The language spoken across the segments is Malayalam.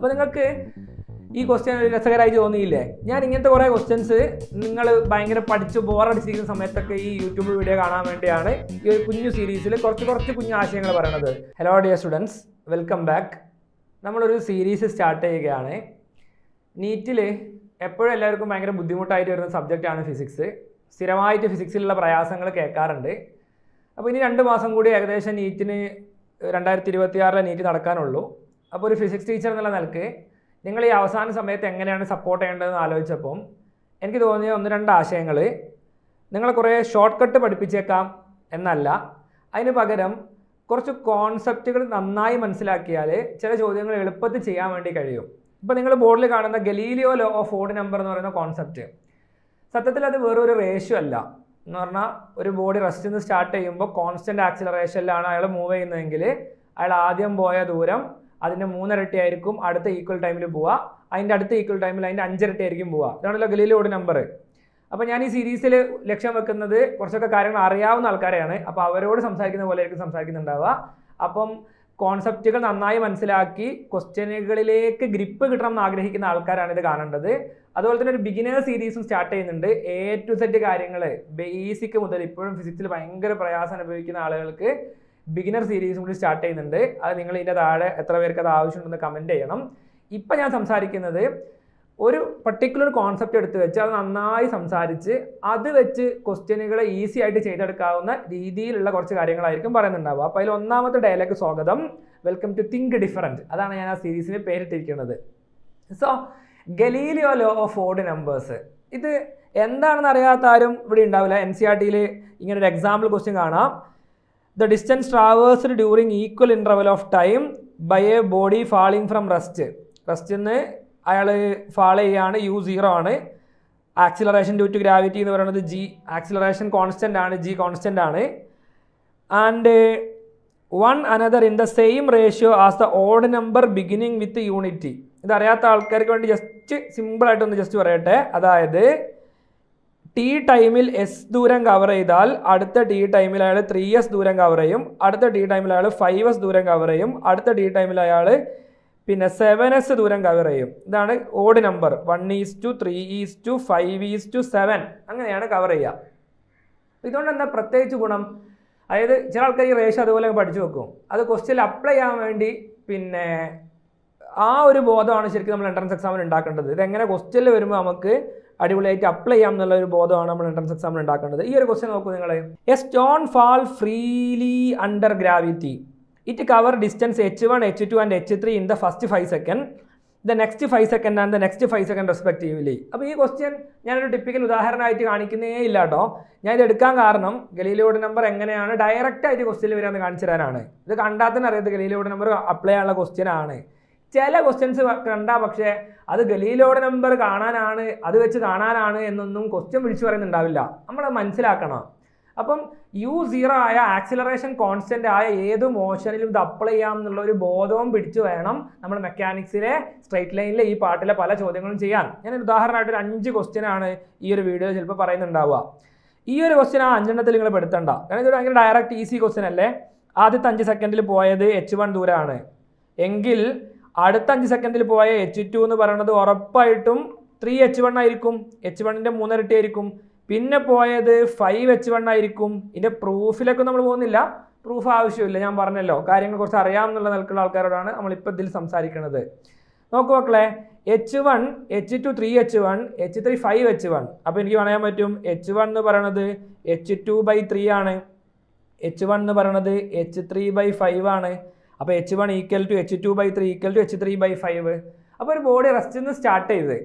അപ്പോൾ നിങ്ങൾക്ക് ഈ ക്വസ്റ്റ്യൻ രസകരമായി തോന്നിയില്ലേ? ഞാൻ ഇങ്ങനത്തെ കുറേ ക്വസ്റ്റ്യൻസ് നിങ്ങൾ ഭയങ്കര പഠിച്ച് ബോറടിച്ചിരിക്കുന്ന സമയത്തൊക്കെ ഈ യൂട്യൂബ് വീഡിയോ കാണാൻ വേണ്ടിയാണ് ഈ ഒരു കുഞ്ഞു സീരീസിൽ കുറച്ച് കുഞ്ഞു ആശയങ്ങൾ പറയുന്നത്. Hello dear students, welcome back. നമ്മളൊരു സീരീസ് സ്റ്റാർട്ട് ചെയ്യുകയാണ്. നീറ്റിൽ എപ്പോഴും എല്ലാവർക്കും ഭയങ്കര ബുദ്ധിമുട്ടായിട്ട് വരുന്ന സബ്ജക്റ്റാണ് ഫിസിക്സ്. സ്ഥിരമായിട്ട് ഫിസിക്സിലുള്ള പ്രയാസങ്ങൾ കേൾക്കാറുണ്ട്. അപ്പോൾ ഇനി 2 മാസം കൂടി ഏകദേശം നീറ്റിന് 2026 നീറ്റ് നടക്കാനുള്ളൂ. അപ്പോൾ ഒരു ഫിസിക്സ് ടീച്ചർ എന്നുള്ള നിലക്ക് നിങ്ങൾ ഈ അവസാന സമയത്ത് എങ്ങനെയാണ് സപ്പോർട്ട് ചെയ്യേണ്ടതെന്ന് ആലോചിച്ചപ്പം എനിക്ക് തോന്നിയ 1-2 ആശയങ്ങൾ. നിങ്ങളെ കുറേ ഷോർട്ട് കട്ട് പഠിപ്പിച്ചേക്കാം എന്നല്ല, അതിന് പകരം കുറച്ച് കോൺസെപ്റ്റുകൾ നന്നായി മനസ്സിലാക്കിയാൽ ചില ചോദ്യങ്ങൾ എളുപ്പത്തിൽ ചെയ്യാൻ വേണ്ടി കഴിയും. ഇപ്പോൾ നിങ്ങൾ ബോർഡിൽ കാണുന്ന Galileo law of odd number എന്ന് പറയുന്ന കോൺസെപ്റ്റ്, സത്യത്തിൽ അത് വേറൊരു റേഷ്യോ അല്ല. എന്ന് പറഞ്ഞാൽ ഒരു ബോഡി റെസ്റ്റിൽ നിന്ന് സ്റ്റാർട്ട് ചെയ്യുമ്പോൾ കോൺസ്റ്റൻറ്റ് ആക്സിലറേഷനിലാണ് അയാൾ മൂവ് ചെയ്യുന്നതെങ്കിൽ അയാൾ ആദ്യം പോയ ദൂരം അതിൻ്റെ 3 ഇരട്ടി ആയിരിക്കും അടുത്ത ഈക്വൽ ടൈമിൽ പോവുക, അതിൻ്റെ അടുത്ത ഈക്വൽ ടൈമിൽ അതിൻ്റെ 5 ഇരട്ടി ആയിരിക്കും പോവുക. ഇതാണല്ലോ ഗലീലിയോ ഓഡ് നമ്പർ. അപ്പോൾ ഞാൻ ഈ സീരീസിൽ ലക്ഷ്യം വെക്കുന്നത് കുറച്ചൊക്കെ കാര്യങ്ങൾ അറിയാവുന്ന ആൾക്കാരെയാണ്. അപ്പോൾ അവരോട് സംസാരിക്കുന്ന പോലെ ആയിരിക്കും സംസാരിക്കുന്നുണ്ടാവുക. അപ്പം കോൺസെപ്റ്റുകൾ നന്നായി മനസ്സിലാക്കി ക്വസ്റ്റ്യനുകളിലേക്ക് ഗ്രിപ്പ് കിട്ടണം എന്ന് ആഗ്രഹിക്കുന്ന ആൾക്കാരാണ് ഇത് കാണേണ്ടത്. അതുപോലെ തന്നെ ഒരു ബിഗിനർ സീരീസും സ്റ്റാർട്ട് ചെയ്യുന്നുണ്ട്. A to Z കാര്യങ്ങൾ ബേസിക് മുതൽ ഇപ്പോഴും ഫിസിക്സിൽ ഭയങ്കര പ്രയാസം അനുഭവിക്കുന്ന ആളുകൾക്ക് ബിഗിനർ സീരീസും കൂടി സ്റ്റാർട്ട് ചെയ്യുന്നുണ്ട്. അത് നിങ്ങൾ ഇതിൻ്റെ താഴെ എത്ര പേർക്ക് അത് ആവശ്യമുണ്ടെന്ന് കമൻറ്റ് ചെയ്യണം. ഇപ്പം ഞാൻ സംസാരിക്കുന്നത് ഒരു പർട്ടിക്കുലർ കോൺസെപ്റ്റ് എടുത്ത് വെച്ച് അത് നന്നായി സംസാരിച്ച് അത് വെച്ച് ക്വസ്റ്റ്യനുകളെ ഈസി ആയിട്ട് ചെയ്തെടുക്കാവുന്ന രീതിയിലുള്ള കുറച്ച് കാര്യങ്ങളായിരിക്കും പറയുന്നുണ്ടാവുക. അപ്പോൾ അതിൽ ഒന്നാമത്തെ ഡയലോഗ് സ്വാഗതം, വെൽക്കം ടു തിങ്ക് ഡിഫറൻറ്റ്. അതാണ് ഞാൻ ആ സീരീസിന് പേരിട്ടിരിക്കുന്നത്. So Galileo law of odd numbers, ഇത് എന്താണെന്ന് അറിയാത്ത ആരും ഇവിടെ ഉണ്ടാവില്ല. NCERT-യിൽ ഇങ്ങനെ ഒരു എക്സാമ്പിൾ ക്വസ്റ്റ്യൻ കാണാം. The distance traversed during equal interval of time by a body falling from rest. റെസ്റ്റിന്ന് അയാൾ ഫാൾ ചെയ്യുകയാണ്, u0 ആണ്. ആക്സിലറേഷൻ ഡ്യൂ ടു ഗ്രാവിറ്റി എന്ന് പറയുന്നത് g, ആക്സിലറേഷൻ കോൺസ്റ്റൻ്റ് ആണ്, g കോൺസ്റ്റൻ്റ് ആണ്. And one another in the same ratio as the odd number beginning with unity. ഇതറിയാത്ത ആൾക്കാർക്ക് വേണ്ടി ജസ്റ്റ് സിമ്പിളായിട്ടൊന്ന് ജസ്റ്റ് പറയട്ടെ. അതായത് T ടൈമിൽ S ദൂരം കവർ ചെയ്താൽ അടുത്ത T ടൈമിൽ അയാൾ 3S ദൂരം കവർ ചെയ്യും, അടുത്ത T ടൈമിൽ അയാൾ 5S ദൂരം കവർ ചെയ്യും, അടുത്ത T ടൈമിൽ അയാൾ പിന്നെ 7S ദൂരം കവർ ചെയ്യും. ഇതാണ് ഓഡ് നമ്പർ. 1:3:5:7 അങ്ങനെയാണ് കവർ ചെയ്യുക. ഇതുകൊണ്ട് എന്താ പ്രത്യേകിച്ച് ഗുണം? അതായത് ചില ആൾക്കാർ ഈ റേഷ്യോ അതുപോലെ പഠിച്ചു വെക്കും. അത് ക്വസ്റ്റ്യനിൽ അപ്ലൈ ചെയ്യാൻ വേണ്ടി പിന്നെ ആ ഒരു ബോധമാണ് ശരിക്കും നമ്മൾ എൻട്രൻസ് എക്സാമിന് ഉണ്ടാക്കേണ്ടത്. ഇതെങ്ങനെ ക്വസ്റ്റ്യനിൽ വരുമ്പോൾ നമുക്ക് അടിപൊളിയായിട്ട് അപ്ലൈ ചെയ്യാം എന്നുള്ള ഒരു ബോധമാണ് നമ്മൾ എൻട്രൻസ് എക്സാമിന് ഉണ്ടാക്കേണ്ടത്. ഈ ഒരു ക്വസ്റ്റ്യൻ നോക്കൂ നിങ്ങൾ. A stone fall freely under gravity. It cover distance h1, h2 and h3 in the first 5 second, the next 5 second and the next 5 second respectively. അപ്പോൾ ഈ ക്വസ്റ്റ്യൻ ഞാനൊരു ടിപ്പിക്കൽ ഉദാഹരണമായിട്ട് കാണിക്കുന്നേ ഇല്ല കേട്ടോ. ഞാൻ ഇത് എടുക്കാൻ കാരണം ഗലീലിയോ ഓഡ് നമ്പർ എങ്ങനെയാണ് ഡയറക്റ്റ് ആയിട്ട് ക്വസ്റ്റ്യനിൽ വരാമെന്ന് കാണിച്ചു തരാനാണ്. ഇത് കണ്ടാൽ തന്നെ അറിയാത്ത ഗലീലിയോ ഓഡ് നമ്പർ അപ്ലൈ ചെയ്യാനുള്ള ക്വസ്റ്റ്യൻ ആണ്. ചില ക്വസ്റ്റ്യൻസ് കണ്ടാൽ പക്ഷേ അത് ഗലീലിയോ ഓഡ് നമ്പർ കാണാനാണ്, അത് വെച്ച് കാണാനാണ് എന്നൊന്നും ക്വസ്റ്റ്യൻ വിളിച്ചു പറയുന്നുണ്ടാവില്ല. നമ്മൾ മനസ്സിലാക്കണം. അപ്പം u0 ആയ ആക്സിലറേഷൻ കോൺസ്റ്റൻ്റ് ആയ ഏത് മോഷനിലും ഇത് അപ്ലൈ ചെയ്യാം എന്നുള്ള ഒരു ബോധവും പിടിച്ചു വേണം നമ്മൾ മെക്കാനിക്സിലെ സ്ട്രൈറ്റ് ലൈനിലെ ഈ പാർട്ടിലെ പല ചോദ്യങ്ങളും ചെയ്യാൻ. ഞാൻ ഉദാഹരണമായിട്ട് ഒരു 5 ക്വസ്റ്റ്യൻ ആണ് ഈ ഒരു വീഡിയോ ചിലപ്പോൾ പറയുന്നുണ്ടാവുക. ഈ ഒരു ക്വസ്റ്റ്യൻ ആ 5 എണ്ണത്തിൽ നിങ്ങൾ പെടുത്തണ്ട, കാരണം ഇത് ഭയങ്കര ഡയറക്റ്റ് ഈസി ക്വസ്റ്റ്യൻ അല്ലേ. ആദ്യത്തെ 5 സെക്കൻഡിൽ പോയത് h1 ദൂരമാണ് എങ്കിൽ അടുത്ത 5 സെക്കൻഡിൽ പോയ h2 എന്ന് പറയുന്നത് ഉറപ്പായിട്ടും 3h1 ആയിരിക്കും, h1ൻ്റെ 3 ഇരട്ടി ആയിരിക്കും. പിന്നെ പോയത് 5h1 ആയിരിക്കും. ഇതിൻ്റെ പ്രൂഫിലൊക്കെ നമ്മൾ പോകുന്നില്ല, പ്രൂഫ് ആവശ്യമില്ല, ഞാൻ പറഞ്ഞല്ലോ. കാര്യങ്ങൾ കുറച്ച് അറിയാമെന്നുള്ള നിലക്കുള്ള ആൾക്കാരോടാണ് നമ്മളിപ്പോൾ ഇതിൽ സംസാരിക്കുന്നത്. നോക്കൂ മക്കളെ, h1, h2 3h1, h3 5h1. അപ്പോൾ എനിക്ക് പറയാൻ പറ്റും h1 എന്ന് പറയുന്നത് h2/3 ആണ്, h1 എന്ന് പറയുന്നത് h3/5 ആണ്. അപ്പോൾ h1 equal to h2/3 equal to h3/5. അപ്പോൾ ഒരു ബോഡി റെസ്റ്റിൽ നിന്ന് സ്റ്റാർട്ട് ചെയ്ത്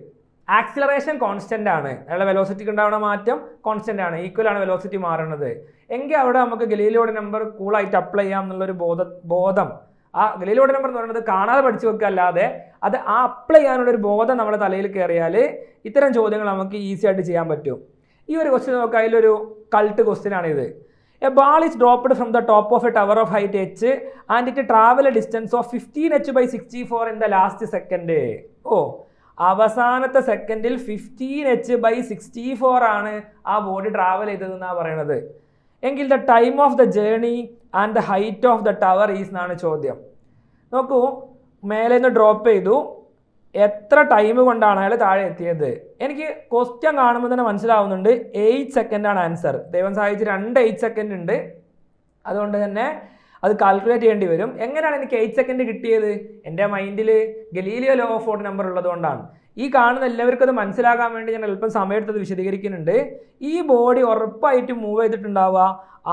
ആക്സിലറേഷൻ കോൺസ്റ്റൻ്റ് ആണ്, അയാളുടെ വെലോസിറ്റിക്ക് ഉണ്ടാവുന്ന മാറ്റം കോൺസ്റ്റൻ്റ് ആണ്, ഈക്വൽ ആണ് വെലോസിറ്റി മാറുന്നത് എങ്കിൽ അവിടെ നമുക്ക് ഗലീലിയോ ഓഡ് നമ്പർ കൂളായിട്ട് അപ്ലൈ ചെയ്യാം എന്നുള്ളൊരു ബോധം ആ ഗലീലിയോ ഓഡ് നമ്പർ എന്ന് പറയുന്നത് കാണാതെ പഠിച്ചു വെക്കുക അല്ലാതെ അത് ആ അപ്ലൈ ചെയ്യാനുള്ളൊരു ബോധം നമ്മുടെ തലയിൽ കയറിയാൽ ഇത്തരം ചോദ്യങ്ങൾ നമുക്ക് ഈസി ആയിട്ട് ചെയ്യാൻ പറ്റും. ഈ ഒരു ക്വസ്റ്റ്യൻ നോക്കുക, അതിലൊരു കൾട്ട് ക്വസ്റ്റ്യൻ ആണിത്. A ball is dropped from the top of a tower of height h and it travel A distance of 15h/64 in the last second. അവസാനത്തെ സെക്കൻഡിൽ 15h/64 ആണ് ആ ബോഡി ട്രാവൽ ചെയ്തതെന്നാണ് പറയണത്. എങ്കിൽ the time of the journey and the height of the tower is എന്നാണ് ചോദ്യം. നോക്കൂ, മേലെ നിന്ന് ഡ്രോപ്പ് ചെയ്തു, എത്ര ടൈം കൊണ്ടാണ് അയാൾ താഴെ എത്തിയത്? എനിക്ക് ക്വസ്റ്റ്യൻ കാണുമ്പോൾ തന്നെ മനസ്സിലാവുന്നുണ്ട് 8 സെക്കൻഡാണ് ആൻസർ. ദൈവം സഹായിച്ച് 2 8 സെക്കൻഡ് ഉണ്ട്. അതുകൊണ്ട് തന്നെ അത് കാൽക്കുലേറ്റ് ചെയ്യേണ്ടി വരും. എങ്ങനെയാണ് എനിക്ക് 8 സെക്കൻഡ് കിട്ടിയത്? എൻ്റെ മൈൻഡിൽ Galileo law of odd number ഉള്ളതുകൊണ്ടാണ്. ഈ കാണുന്ന എല്ലാവർക്കും അത് മനസ്സിലാകാൻ വേണ്ടി ഞാൻ അല്പം സമയമെടുത്തത് വിശദീകരിക്കുന്നുണ്ട്. ഈ ബോഡി ഉറപ്പായിട്ട് മൂവ് ചെയ്തിട്ടുണ്ടാവുക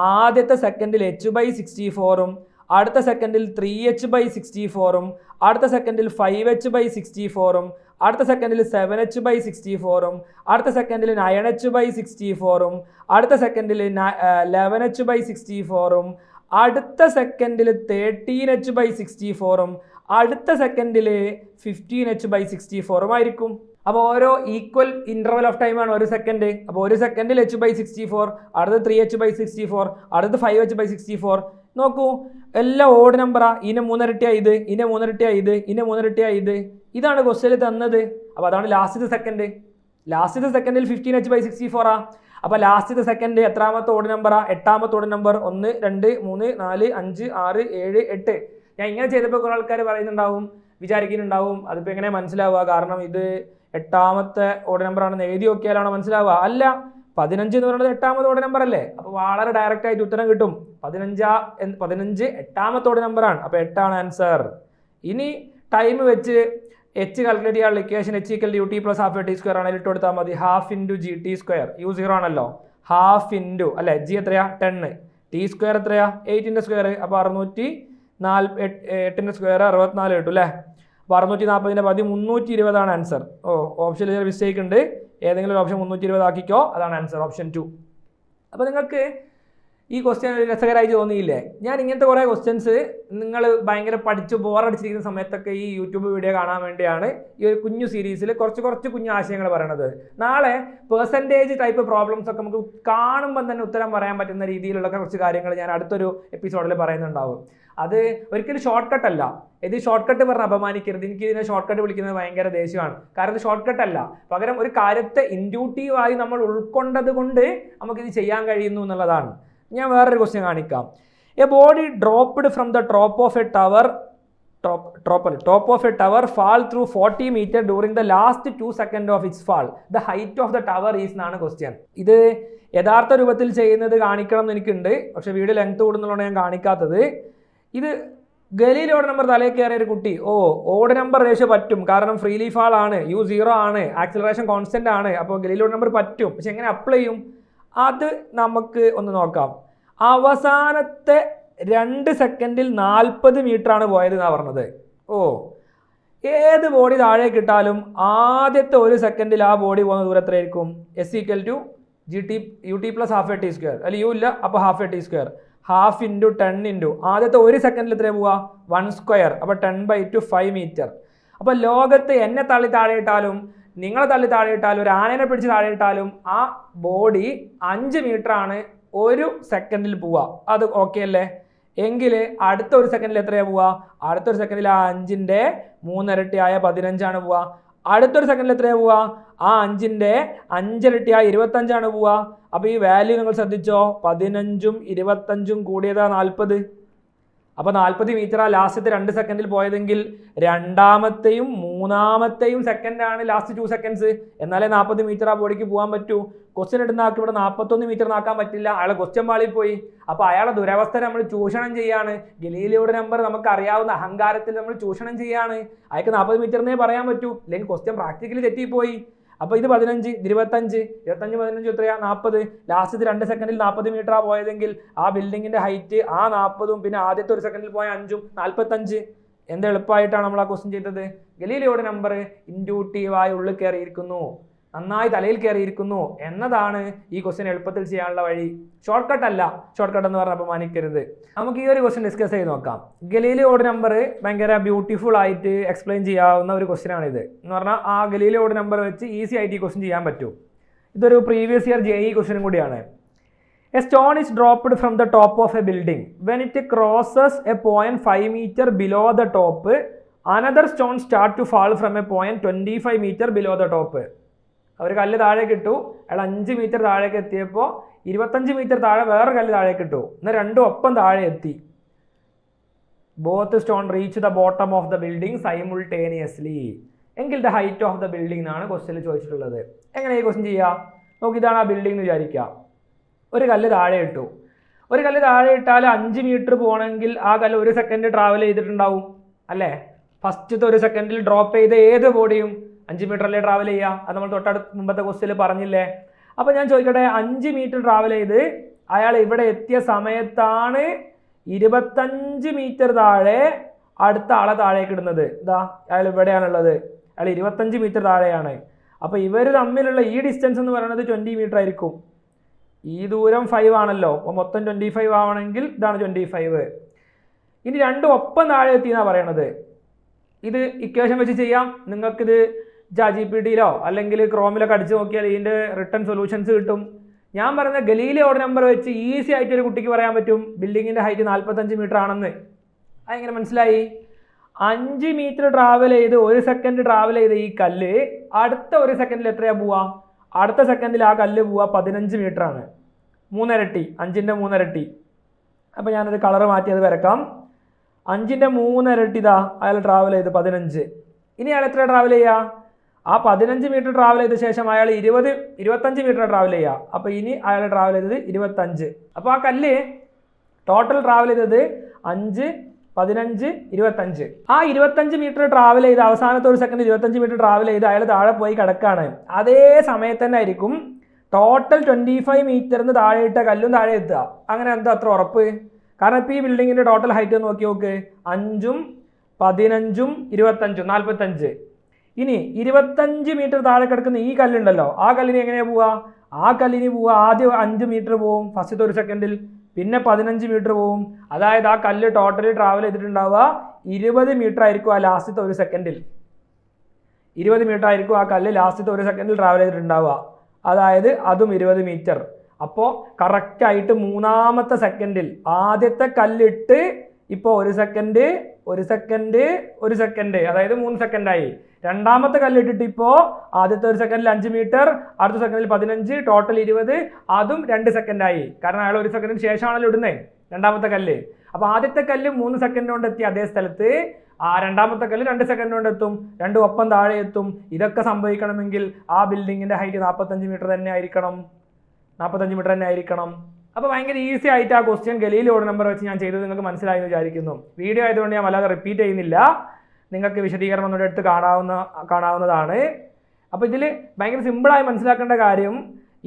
ആദ്യത്തെ സെക്കൻഡിൽ h/64ഉം അടുത്ത സെക്കൻഡിൽ 3h/64ഉം അടുത്ത സെക്കൻഡിൽ 5h/64ഉം അടുത്ത സെക്കൻഡിൽ 7h/64ഉം അടുത്ത സെക്കൻഡിൽ 9h/64ഉം അടുത്ത സെക്കൻഡിൽ 11h/64ഉം അടുത്ത സെക്കൻഡിൽ 13h/64ഉം അടുത്ത സെക്കൻഡിൽ 15h/64ഉം ആയിരിക്കും. അപ്പോൾ ഓരോ ഈക്വൽ ഇൻ്റർവൽ ഓഫ് ടൈമാണ് ഒരു സെക്കൻഡ്. അപ്പോൾ ഒരു സെക്കൻഡിൽ h/64, അടുത്ത 3h/64, അടുത്ത 5h/64. നോക്കൂ, എല്ലാം ഓഡ് നമ്പറാ. ഇതിനെ 3 ഇരട്ടിയായത്, ഇതിനെ 3 ഇരട്ടിയായത്, ഇതിനെ 3 ഇരട്ടിയായത്. ഇതാണ് ക്വസ്റ്റ്യനിൽ തന്നത്. അപ്പോൾ അതാണ് ലാസ്റ്റത്തെ സെക്കൻഡ്. ലാസ്റ്റത്തെ സെക്കൻഡിൽ 15h/64 അപ്പോൾ ലാസ്റ്റത്തെ സെക്കൻഡ് എത്രാമത്തെ ഓഡ് നമ്പറാ? 8ാമത്തെ ഓഡ് നമ്പർ. 1 2 3 4 5 6 7 8. ഞാൻ ഇങ്ങനെ ചെയ്തപ്പോൾ കുറേ ആൾക്കാർ പറയുന്നുണ്ടാവും, വിചാരിക്കുന്നുണ്ടാവും അതിപ്പോൾ എങ്ങനെ മനസ്സിലാവുക, കാരണം ഇത് 8ാമത്തെ ഓഡ് നമ്പർ ആണെന്ന് എഴുതി നോക്കിയാലാണോ മനസ്സിലാവുക? അല്ല, 15 എന്ന് പറയുന്നത് 8ാമത്തെ ഓഡ് നമ്പർ അല്ലേ? അപ്പോൾ വളരെ ഡയറക്റ്റ് ആയിട്ട് ഉത്തരം കിട്ടും. 15 8ാമത്തെ ഓഡ് നമ്പറാണ്. അപ്പോൾ 8 ആൻസർ. ഇനി ടൈം വെച്ച് h കാൽക്കുലേറ്റ് ചെയ്യാനുള്ള ഇക്വേഷൻ h = ut + ½ t² ആണെങ്കിൽ ഇട്ട് കൊടുത്താൽ മതി. ½ × gt². u0 ആണല്ലോ, ½ ഇൻറ്റു അല്ലേ, g എത്രയാ 10, t² എത്രയാ 8 അപ്പോൾ 648 64 കിട്ടും അല്ലേ? അപ്പോൾ 640 പതി 320 ആൻസർ. ഓപ്ഷനിൽ ചെറിയ മിസ്റ്റേക്ക് ഉണ്ട്. ഏതെങ്കിലും ഒരു ഓപ്ഷൻ 320 ആക്കിക്കോ, അതാണ് ആൻസർ, ഓപ്ഷൻ 2. അപ്പോൾ നിങ്ങൾക്ക് ഈ ക്വസ്റ്റ്യൻ രസകരമായി തോന്നിയില്ലേ? ഞാൻ ഇങ്ങനത്തെ കുറേ ക്വസ്റ്റ്യൻസ് നിങ്ങൾ ഭയങ്കര പഠിച്ച് ബോറടിച്ചിരിക്കുന്ന സമയത്തൊക്കെ ഈ യൂട്യൂബ് വീഡിയോ കാണാൻ വേണ്ടിയാണ് ഈ ഒരു കുഞ്ഞു സീരീസിൽ കുറച്ച് കുഞ്ഞു ആശയങ്ങൾ പറയണത്. നാളെ പെർസെൻറ്റേജ് ടൈപ്പ് പ്രോബ്ലംസ് ഒക്കെ നമുക്ക് കാണുമ്പോൾ തന്നെ ഉത്തരം പറയാൻ പറ്റുന്ന രീതിയിലുള്ള കുറച്ച് കാര്യങ്ങൾ ഞാൻ അടുത്തൊരു എപ്പിസോഡിൽ പറയുന്നുണ്ടാവും. അത് ഒരിക്കലും ഷോർട്ട് കട്ട് അല്ല. ഇത് ഷോർട്ട് കട്ട് പറഞ്ഞ് അപമാനിക്കരുത്. എനിക്ക് ഇതിനെ ഷോർട്ട് കട്ട് വിളിക്കുന്നത് ഭയങ്കര ദേഷ്യമാണ്. കാരണം ഇത് ഷോർട്ട് കട്ട് അല്ല, പകരം ഒരു കാര്യത്തെ ഇൻഡ്യൂട്ടീവായി നമ്മൾ ഉൾക്കൊണ്ടത് കൊണ്ട് നമുക്കിത് ചെയ്യാൻ കഴിയുന്നു എന്നുള്ളതാണ്. ഞാൻ വേറൊരു ക്വസ്റ്റ്യൻ കാണിക്കാം. A body dropped from the top of a tower fall through 40 meter during the last 2 seconds of its fall. The height of the tower is എന്നാണ് ക്വസ്റ്റ്യൻ. ഇത് യഥാർത്ഥ രൂപത്തിൽ ചെയ്യുന്നത് കാണിക്കണം എന്ന് എനിക്കുണ്ട്, പക്ഷേ വീഡിയോ ലെങ്ത് കൂടുന്നതുകൊണ്ടാണ് ഞാൻ കാണിക്കാത്തത്. ഇത് ഗലീലിയോ ഓഡ് നമ്പർ തലയിൽ കയറിയ ഒരു കുട്ടി, ഓഡ് നമ്പർ റേഷ്യോ പറ്റും, കാരണം ഫ്രീലി ഫാൾ ആണ്, u0 ആണ്, ആക്സിലറേഷൻ കോൺസ്റ്റന്റ് ആണ്, അപ്പോൾ ഗലീലിയോ ഓഡ് നമ്പർ പറ്റും. പക്ഷെ എങ്ങനെ അപ്ലൈ ചെയ്യും അത് നമുക്ക് ഒന്ന് നോക്കാം. അവസാനത്തെ 2 സെക്കൻഡിൽ 40 മീറ്റർ ആണ് പോയത് എന്നാണ് പറഞ്ഞത്. ഏത് ബോഡി താഴേക്ക് ഇട്ടാലും ആദ്യത്തെ 1 സെക്കൻഡിൽ ആ ബോഡി പോകുന്ന ദൂരം എത്രയായിരിക്കും? s = ut + ½ t². അല്ല, u ഇല്ല, അപ്പോൾ ½ t². ½ × 10 ആദ്യത്തെ 1 സെക്കൻഡിൽ എത്രയാണ് പോവുക? 1². അപ്പോൾ 10/2 5 മീറ്റർ. അപ്പോൾ ലോകത്ത് എന്നെ തള്ളി താഴെ ഇട്ടാലും നിങ്ങളെ തള്ളി താഴെ ഇട്ടാലും ഒരു ആനേനെ പിടിച്ച് താഴെ ഇട്ടാലും ആ ബോഡി 5 മീറ്റർ ആണ് 1 സെക്കൻഡിൽ പോവുക. അത് ഓക്കെ അല്ലേ? എങ്കിൽ അടുത്ത 1 സെക്കൻഡിൽ എത്രയാണ് പോവുക? അടുത്തൊരു സെക്കൻഡിൽ ആ 5ന്റെ 3 ഇരട്ടിയായ 15 ആണ് പോവുക. അടുത്തൊരു സെക്കൻഡിൽ എത്രയാണ് പോവുക? ആ 5ന്റെ 5 ഇരട്ടിയായ 25 ആണ് പോവുക. അപ്പോൾ ഈ വാല്യൂ നിങ്ങൾ ശ്രദ്ധിച്ചോ, 15ഉം 25ഉം കൂടിയതാ 40. അപ്പോൾ 40 മീറ്റർ ആ ലാസ്റ്റത്തെ 2 സെക്കൻഡിൽ പോയതെങ്കിൽ രണ്ടാമത്തെയും മൂന്നാമത്തെയും സെക്കൻഡാണ് ലാസ്റ്റ് 2 സെക്കൻഡ്സ്. എന്നാലേ 40 മീറ്റർ ആ ബോഡിക്ക് പോകാൻ പറ്റൂ. ക്വസ്റ്റ്യൻ ഇടുന്ന ആൾക്ക് ഇവിടെ 41 മീറ്റർ നാക്കാൻ പറ്റില്ല, അയാളെ ക്വസ്റ്റ്യൻ പാളിൽ പോയി. അപ്പോൾ അയാളെ ദുരവസ്ഥ നമ്മൾ ചൂഷണം ചെയ്യാണ്. ഗലീലിയോയുടെ നമ്പർ നമുക്ക് അറിയാവുന്ന അഹങ്കാരത്തിൽ നമ്മൾ ചൂഷണം ചെയ്യാണ്. അയാൾക്ക് 40 മീറ്ററിനേ പറയാൻ പറ്റൂ, അല്ലെങ്കിൽ ക്വസ്റ്റ്യൻ പ്രാക്ടിക്കലി തെറ്റിപ്പോയി. അപ്പോൾ ഇത് 15, 25, 15 എത്രയാ? 40. ലാസ്റ്റത്തെ 2 സെക്കൻഡിൽ 40 മീറ്ററാ പോയതെങ്കിൽ ആ ബിൽഡിങ്ങിന്റെ ഹൈറ്റ് ആ 40ഉം പിന്നെ ആദ്യത്തെ 1 സെക്കൻഡിൽ പോയ 5ഉം 45. എന്ത് എളുപ്പമായിട്ടാണ് നമ്മൾ ആ ക്വസ്റ്റ്യൻ ചെയ്തത്. ഗലീലിയോയുടെ നമ്പർ ഇൻഡ്യൂട്ടീവായി ഉള്ളിൽ കയറിയിരിക്കുന്നു, നന്നായി തലയിൽ കയറിയിരിക്കുന്നു എന്നതാണ് ഈ ക്വസ്റ്റ്യൻ എളുപ്പത്തിൽ ചെയ്യാനുള്ള വഴി. ഷോർട്ട് കട്ട് അല്ല. ഷോർട്ട് കട്ട് എന്ന് പറഞ്ഞാൽ അപമാനിക്കരുത്. നമുക്ക് ഈ ഒരു ക്വസ്റ്റ്യൻ ഡിസ്കസ് ചെയ്ത് നോക്കാം. ഗലീലിയോയുടെ നമ്പർ ഭയങ്കര ബ്യൂട്ടിഫുൾ ആയിട്ട് എക്സ്പ്ലെയിൻ ചെയ്യാവുന്ന ഒരു ക്വസ്റ്റ്യൻ ആണിത്. എന്ന് പറഞ്ഞാൽ ആ ഗലീലിയോയുടെ നമ്പർ വെച്ച് ഈസി ആയിട്ട് ഈ ക്വസ്റ്റ്യൻ ചെയ്യാൻ പറ്റും. ഇതൊരു പ്രീവിയസ് ഇയർ JEE ക്വസ്റ്റ്യനും കൂടിയാണ്. A stone is dropped from the top of a building. When it crosses a point 5 meter below the top, another stone start to fall from a point 25 meter below the top. അവർ കല്ല് താഴേക്ക് ഇട്ടു, അയാൾ 5 മീറ്റർ താഴേക്ക് എത്തിയപ്പോൾ 25 മീറ്റർ താഴെ വേറെ കല്ല് താഴേക്ക് ഇട്ടു, എന്നാൽ രണ്ടും ഒപ്പം താഴെ എത്തി. Both stone reach the bottom of the building simultaneously. എങ്കിൽ the height of the building എന്നാണ് ക്വസ്റ്റ്യനിൽ ചോദിച്ചിട്ടുള്ളത്. എങ്ങനെ ഈ ക്വസ്റ്റ്യൻ ചെയ്യാം? നോക്കി, ഇതാണ് ആ ബിൽഡിംഗ് എന്ന് വിചാരിക്കുക. ഒരു കല്ല് താഴെ ഇട്ടു. ഒരു കല്ല് താഴെ ഇട്ടാൽ 5 മീറ്റർ പോകണമെങ്കിൽ ആ കല്ല് 1 സെക്കൻഡ് ട്രാവൽ ചെയ്തിട്ടുണ്ടാവും അല്ലേ? ഫസ്റ്റത്തെ 1 സെക്കൻഡിൽ ഡ്രോപ്പ് ചെയ്ത ഏത് ബോഡിയും 5 മീറ്റർ അല്ലേ ട്രാവൽ ചെയ്യുക? അത് നമ്മൾ തൊട്ടടുത്ത് മുമ്പത്തെ ക്വസ്റ്റ്യനിൽ പറഞ്ഞില്ലേ? അപ്പോൾ ഞാൻ ചോദിക്കട്ടെ, 5 മീറ്റർ ട്രാവൽ ചെയ്ത് അയാൾ ഇവിടെ എത്തിയ സമയത്താണ് 25 മീറ്റർ താഴെ അടുത്ത ആളെ താഴേക്ക് ഇടുന്നത്. ഇതാ അയാൾ ഇവിടെയാണുള്ളത്, അയാൾ 25 മീറ്റർ താഴെയാണ്. അപ്പോൾ ഇവർ തമ്മിലുള്ള ഈ ഡിസ്റ്റൻസ് എന്ന് പറയുന്നത് 20 മീറ്റർ ആയിരിക്കും. ഈ ദൂരം 5 ആണല്ലോ, അപ്പോൾ മൊത്തം 25 ആവണമെങ്കിൽ ഇതാണ് 25. ഇനി രണ്ടും ഒപ്പം താഴെ എത്തിയെന്നാണ് പറയണത്. ഇത് ഇക്വേഷൻ വെച്ച് ചെയ്യാം. നിങ്ങൾക്കിത് ChatGPTയിലോ അല്ലെങ്കിൽ ക്രോമിലൊക്കെ അടിച്ച് നോക്കിയാൽ ഇതിൻ്റെ റിട്ടേൺ സൊല്യൂഷൻസ് കിട്ടും. ഞാൻ പറയുന്ന ഗലീലിയോ ഓർഡർ നമ്പർ വെച്ച് ഈസി ആയിട്ട് ഒരു കുട്ടിക്ക് പറയാൻ പറ്റും ബിൽഡിങ്ങിൻ്റെ ഹൈറ്റ് 45 മീറ്റർ ആണെന്ന്. അതെങ്ങനെ മനസ്സിലായി? 5 മീറ്റർ ട്രാവൽ ചെയ്ത് 1 സെക്കൻഡ് ട്രാവൽ ചെയ്ത് ഈ കല്ല് അടുത്ത 1 സെക്കൻഡിൽ എത്രയാണ് പോവുക? അടുത്ത സെക്കൻഡിൽ ആ കല്ല് പോവുക 15 മീറ്റർ ആണ്. 3 ഇരട്ടി, 5ൻ്റെ 3 ഇരട്ടി. അപ്പോൾ ഞാനത് കളർ മാറ്റി അത് വരക്കാം. 5ൻ്റെ 3 ഇരട്ടി ഇതാ അയാൾ ട്രാവൽ ചെയ്ത് 15. ഇനി അയാൾ എത്ര ട്രാവൽ ചെയ്യുക? ആ 15 മീറ്റർ ട്രാവൽ ചെയ്ത ശേഷം അയാൾ 25 മീറ്റർ ട്രാവൽ ചെയ്യുക. അപ്പോൾ ഇനി അയാൾ ട്രാവൽ ചെയ്തത് 25. അപ്പോൾ ആ കല്ല് ടോട്ടൽ ട്രാവൽ ചെയ്തത് 5, 15, 25. ആ 25 മീറ്റർ ട്രാവൽ ചെയ്ത് അവസാനത്തെ 1 സെക്കൻഡ് 25 മീറ്റർ ട്രാവൽ ചെയ്ത് അയാൾ താഴെ പോയി കിടക്കുകയാണ്. അതേ സമയത്ത് തന്നെ ആയിരിക്കും ടോട്ടൽ 25 മീറ്ററിന് താഴെ ഇട്ട കല്ലും താഴെ എത്തുക. അങ്ങനെ എന്താ അത്ര ഉറപ്പ്? കാരണം ഇപ്പോൾ ഈ ബിൽഡിങ്ങിൻ്റെ ടോട്ടൽ ഹൈറ്റ് നോക്കി നോക്ക്, 5ഉം 15ഉം 25, 45. ഇനി 25 മീറ്റർ താഴെ കിടക്കുന്ന ഈ കല്ലുണ്ടല്ലോ, ആ കല്ലിന് എങ്ങനെയാണ് പോവുക? ആ കല്ലിന് പോവുക ആദ്യം 5 മീറ്റർ പോവും ഫസ്റ്റത്തെ 1 സെക്കൻഡിൽ, പിന്നെ 15 മീറ്റർ പോവും. അതായത് ആ കല്ല് ടോട്ടലി ട്രാവൽ ചെയ്തിട്ടുണ്ടാവുക 20 മീറ്റർ ആയിരിക്കും ആ ലാസ്റ്റത്തെ 1 സെക്കൻഡിൽ. 20 മീറ്റർ ആയിരിക്കും ആ കല്ല് ലാസ്റ്റത്തെ 1 സെക്കൻഡിൽ ട്രാവൽ ചെയ്തിട്ടുണ്ടാവുക. അതായത് അതും 20 മീറ്റർ. അപ്പോൾ കറക്റ്റായിട്ട് 3ാമത്തെ സെക്കൻഡിൽ ആദ്യത്തെ കല്ലിട്ട് ഇപ്പോൾ 1 സെക്കൻഡ് 1 സെക്കൻഡ് 1 സെക്കൻഡ്, അതായത് 3 സെക്കൻഡായി. 2ാമത്തെ കല്ലിട്ടിട്ട് ഇപ്പോൾ ആദ്യത്തെ 1 സെക്കൻഡിൽ 5 മീറ്റർ, അടുത്ത സെക്കൻഡിൽ 15, ടോട്ടൽ 20, അതും 2 സെക്കൻഡായി. കാരണം അയാൾ 1 സെക്കൻഡിന് ശേഷമാണല്ലോ ഇടുന്നത് 2ാമത്തെ കല്ല്. അപ്പോൾ ആദ്യത്തെ കല്ല് 3 സെക്കൻഡ് കൊണ്ട് എത്തി അതേ സ്ഥലത്ത് ആ 2ാമത്തെ കല്ല് 2 സെക്കൻഡ് കൊണ്ട് എത്തും. രണ്ടും ഒപ്പം താഴെ എത്തും. ഇതൊക്കെ സംഭവിക്കണമെങ്കിൽ ആ ബിൽഡിങ്ങിൻ്റെ ഹൈറ്റ് 45 മീറ്റർ തന്നെ ആയിരിക്കണം. 45 മീറ്റർ തന്നെ ആയിരിക്കണം. അപ്പോൾ ഭയങ്കര ഈസി ആയിട്ട് ആ ക്വസ്റ്റ്യൻ ഗലീലിയോ ഓർഡർ നമ്പർ വെച്ച് ഞാൻ ചെയ്തത് നിങ്ങൾക്ക് മനസ്സിലായി എന്ന് വിചാരിക്കുന്നു. വീഡിയോ ആയതുകൊണ്ട് ഞാൻ വല്ലാതെ റിപ്പീറ്റ് ചെയ്യുന്നില്ല. നിങ്ങൾക്ക് വിശദീകരണം ഒന്നുകൂടെ എടുത്ത് കാണാവുന്നതാണ്. അപ്പോൾ ഇതിൽ ഭയങ്കര സിമ്പിളായി മനസ്സിലാക്കേണ്ട കാര്യം,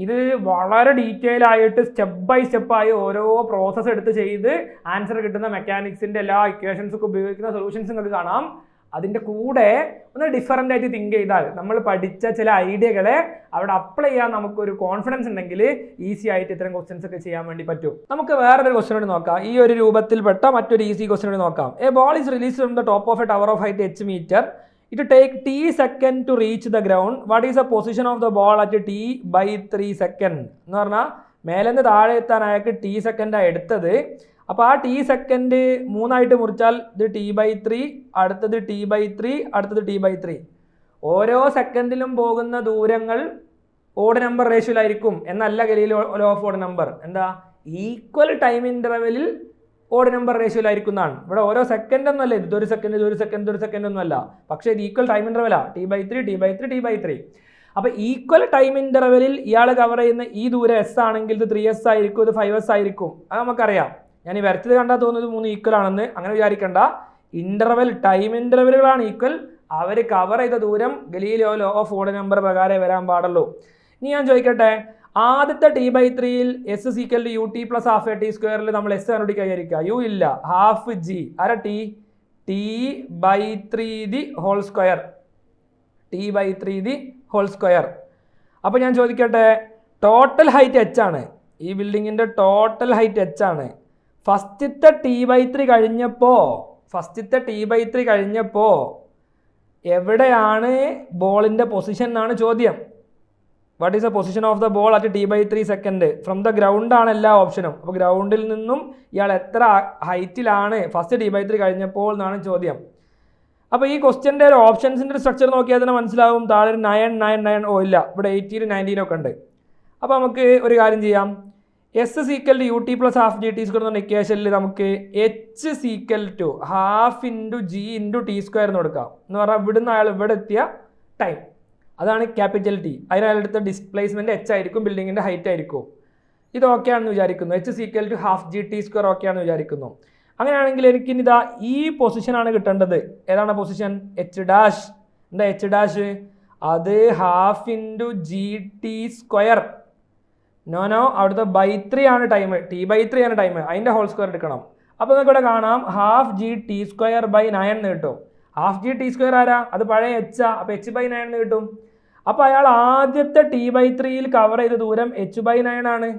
ഇത് വളരെ ഡീറ്റെയിൽ ആയിട്ട് സ്റ്റെപ്പ് ബൈ സ്റ്റെപ്പായി ഓരോ പ്രോസസ്സ് എടുത്ത് ചെയ്ത് ആൻസർ കിട്ടുന്ന മെക്കാനിക്സിൻ്റെ എല്ലാ ഇക്വേഷൻസൊക്കെ ഉപയോഗിക്കുന്ന സൊല്യൂഷൻസ് നിങ്ങൾക്ക് കാണാം. അതിൻ്റെ കൂടെ ഒന്ന് ഡിഫറൻ്റ് ആയിട്ട് തിങ്ക് ചെയ്താൽ നമ്മൾ പഠിച്ച ചില ഐഡിയകളെ അവിടെ അപ്ലൈ ചെയ്യാൻ നമുക്കൊരു കോൺഫിഡൻസ് ഉണ്ടെങ്കിൽ ഈസി ആയിട്ട് ഇത്തരം ക്വസ്റ്റ്യൻസ് ഒക്കെ ചെയ്യാൻ വേണ്ടി പറ്റും. നമുക്ക് വേറൊരു ക്വസ്റ്റ്യൻ കൂടി നോക്കാം. ഈ ഒരു രൂപത്തിൽപ്പെട്ട മറ്റൊരു ഈസി ക്വസ്റ്റ്യൻ കൂടി നോക്കാം. A ball is released from the top of a tower of height h metre. It take t second to reach the ground. What is the position of the ball at t/3 second? എന്ന് പറഞ്ഞാൽ മേലെ നിന്ന് താഴെ എത്താൻ അയാൾക്ക് t സെക്കൻഡാണ് എടുത്തത്. അപ്പോൾ ആ t സെക്കൻഡ് 3ആയിട്ട് മുറിച്ചാൽ ഇത് t/3, അടുത്തത് t/3, അടുത്തത് t/3. ഓരോ സെക്കൻഡിലും പോകുന്ന ദൂരങ്ങൾ ഓഡ് നമ്പർ റേഷ്യോയിലായിരിക്കും എന്നല്ല Galileo law of odd number. എന്താ? ഈക്വൽ ടൈം ഇൻ്റർവെലിൽ ഓഡ് നമ്പർ റേഷ്യോയിലായിരിക്കും എന്നാണ്. ഇവിടെ ഓരോ സെക്കൻഡ് ഒന്നുമല്ല, ഇതൊരു സെക്കൻഡ് ഇതൊരു സെക്കൻഡ് ഒരു സെക്കൻഡ് ഒന്നുമല്ല. പക്ഷേ ഇത് equal time ഇൻ്റർവെലാണ്, t/3 t/3 t/3. അപ്പോൾ ഈക്വൽ ടൈം ഇൻ്റർവെലിൽ ഇയാൾ കവർ ചെയ്യുന്ന ഈ ദൂരം s ആണെങ്കിൽ ഇത് 3s ആയിരിക്കും, ഇത് 5s ആയിരിക്കും. അത് നമുക്കറിയാം. ഞാൻ ഈ വരച്ചത് കണ്ടാൽ തോന്നുന്നത് 3 ഈക്വൽ ആണെന്ന്. അങ്ങനെ വിചാരിക്കേണ്ട. ഇൻ്റർവെൽ ടൈം ഇൻ്റർവെലുകളാണ് ഈക്വൽ. അവർ കവർ ചെയ്ത ദൂരം Galileo law of odd number പ്രകാരം വരാൻ പാടുള്ളൂ. ഇനി ഞാൻ ചോദിക്കട്ടെ, ആദ്യത്തെ t/3യിൽ s = ut + ½ a t² നമ്മൾ s കണ്ടുപിടിക്കുക. u ഇല്ല, ½ g അര t/3 whole square, t/3 whole square. അപ്പോൾ ഞാൻ ചോദിക്കട്ടെ, ടോട്ടൽ ഹൈറ്റ് h ആണ്. ഈ ബിൽഡിങ്ങിൻ്റെ ടോട്ടൽ ഹൈറ്റ് h ആണ്. ഫസ്റ്റത്തെ t/3 കഴിഞ്ഞപ്പോൾ എവിടെയാണ് ബോളിൻ്റെ പൊസിഷൻ എന്നാണ് ചോദ്യം. What is the position of the ball at t/3 second? From the ground ആണ് എല്ലാ ഓപ്ഷനും. അപ്പോൾ ഗ്രൗണ്ടിൽ നിന്നും ഇയാൾ എത്ര ഹൈറ്റിലാണ് ഫസ്റ്റ് t/3 കഴിഞ്ഞപ്പോൾ എന്നാണ് ചോദ്യം. അപ്പോൾ ഈ ക്വസ്റ്റ്യൻ്റെ ഒരു ഓപ്ഷൻസിൻ്റെ സ്ട്രക്ചർ നോക്കിയാൽ തന്നെ മനസ്സിലാവും. താഴെ 9, 9, 9 ഇല്ല, ഇവിടെ 18, 19 ഒക്കെ ഉണ്ട്. അപ്പോൾ നമുക്ക് ഒരു കാര്യം ചെയ്യാം. S equal to ut plus half G T square എന്ന് പറഞ്ഞ ഇക്വേഷനിൽ നമുക്ക് H equal to half into G into T square എന്ന് കൊടുക്കാം. എന്ന് പറഞ്ഞാൽ ഇവിടുന്ന് അയാൾ ഇവിടെ എത്തിയ ടൈം, അതാണ് ക്യാപിറ്റൽ ടി. അതിനടുത്ത ഡിസ്പ്ലേസ്മെൻറ്റ് എച്ച് ആയിരിക്കും, ബിൽഡിങ്ങിൻ്റെ ഹൈറ്റ് ആയിരിക്കും. ഇത് ഓക്കെ ആണെന്ന് വിചാരിക്കുന്നു. H equal to half G T square okay ആണെന്ന് വിചാരിക്കുന്നു. അങ്ങനെയാണെങ്കിൽ എനിക്കിനിതാ ഈ പൊസിഷനാണ് കിട്ടേണ്ടത്. ഏതാണ് പൊസിഷൻ? H dash. എന്താ എച്ച് ഡാഷ്? അത് half into G T square. No അവിടുത്തെ ബൈ 3 ആണ് ടൈം, t/3 ആണ് ടൈം, അതിൻ്റെ ഹോൾ സ്ക്വയർ എടുക്കണം. അപ്പോൾ നിങ്ങൾക്ക് ഇവിടെ കാണാം half G T square by 9 എന്ന് കിട്ടും. ഹാഫ് ജി ടി സ്ക്വയർ ആരാ? അത് പഴയ എച്ചാ. അപ്പോൾ h/9 എന്ന് കിട്ടും. അപ്പോൾ അയാൾ ആദ്യത്തെ t/3യിൽ കവർ ചെയ്ത ദൂരം h/9 ആണ്.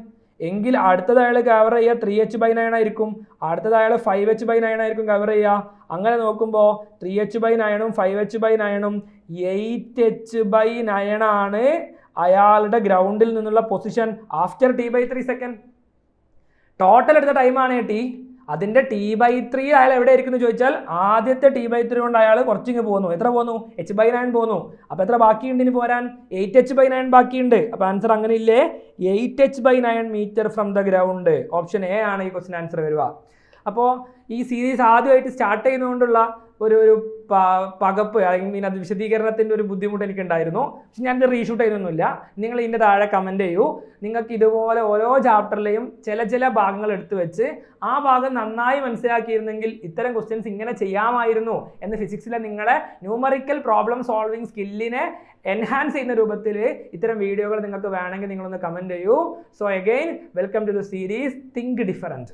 എങ്കിൽ അടുത്തത് അയാൾ കവർ ചെയ്യുക 3h/9 ആയിരിക്കും. അടുത്തത് അയാൾ 5h/9 ആയിരിക്കും കവർ ചെയ്യുക. അങ്ങനെ നോക്കുമ്പോൾ 3h/9 5h/9 8h/9 ആണ് അയാളുടെ ഗ്രൗണ്ടിൽ നിന്നുള്ള position after t/3 second. Total എടുത്ത ടൈമാണ് ടി. അതിൻ്റെ t/3 അയാൾ എവിടെ ആയിരിക്കും ചോദിച്ചാൽ ആദ്യത്തെ t/3 കൊണ്ട് അയാൾ കുറച്ചിങ്ങ് പോകുന്നു. എത്ര പോകുന്നു? h/9 പോകുന്നു. അപ്പോൾ എത്ര ബാക്കിയുണ്ട് ഇനി പോരാൻ? 8h/9 ബാക്കിയുണ്ട്. അപ്പോൾ ആൻസർ അങ്ങനെ ഇല്ലേ? 8h/9 metre from the ground. Option A ആണ് ഈ ക്വസ്റ്റ്യൻ ആൻസർ വരിക. അപ്പോൾ ഈ സീരീസ് ആദ്യമായിട്ട് സ്റ്റാർട്ട് ചെയ്യുന്നതുകൊണ്ടുള്ള ഒരു പകപ്പ് അല്ലെങ്കിൽ അത് വിശദീകരണത്തിൻ്റെ ഒരു ബുദ്ധിമുട്ട് എനിക്കുണ്ടായിരുന്നു. പക്ഷെ ഞാനിത് റീഷൂട്ട് ചെയ്യുന്നൊന്നുമില്ല. നിങ്ങൾ ഇതിൻ്റെ താഴെ കമൻറ്റ് ചെയ്യൂ. നിങ്ങൾക്ക് ഇതുപോലെ ഓരോ ചാപ്റ്ററിലെയും ചില ഭാഗങ്ങൾ എടുത്തു വെച്ച് ആ ഭാഗം നന്നായി മനസ്സിലാക്കിയിരുന്നെങ്കിൽ ഇത്തരം ക്വസ്റ്റ്യൻസ് ഇങ്ങനെ ചെയ്യാമായിരുന്നു എന്ന് ഫിസിക്സിലെ നിങ്ങളെ ന്യൂമറിക്കൽ പ്രോബ്ലം സോൾവിങ് സ്കില്ലിനെ എൻഹാൻസ് ചെയ്യുന്ന രൂപത്തിൽ ഇത്തരം വീഡിയോകൾ നിങ്ങൾക്ക് വേണമെങ്കിൽ നിങ്ങളൊന്ന് കമൻറ്റ് ചെയ്യൂ. So again welcome to the series think different.